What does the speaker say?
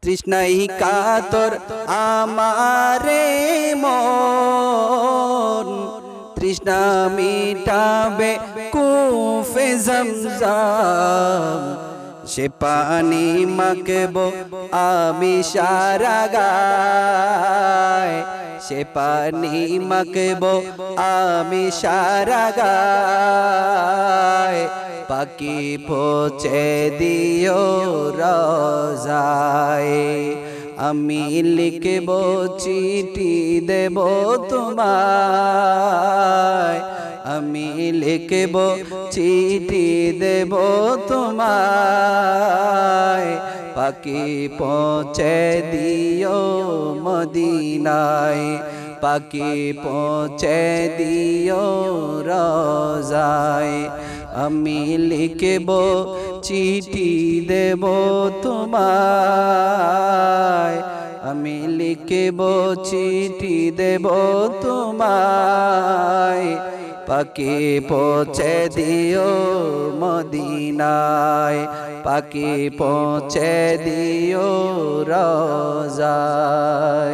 তৃষ্ণাই কাতর আমারে মন, তৃষ্ণা মিটাবে কুফে জমজম। সে পানি মাখবো আমি সারা গায়, সে পানি মাখবো আমি সারা গায়। পাখি পৌঁছে দিও রোজায়, আমি লিখব চিঠি দেব তোমায়, আমি লিখব চিঠি দেব তোমায়। পাখি পৌঁছে দিও মদিনায়, পাখি পৌঁছে দিও রোজায়। আমি লিখব চিঠি দেব তোমায়, আমি লিখব চিঠি দেব তোমায়। পাখি পৌঁছে দিও মদিনায়, পাখি পৌঁছে দিও রোজায়।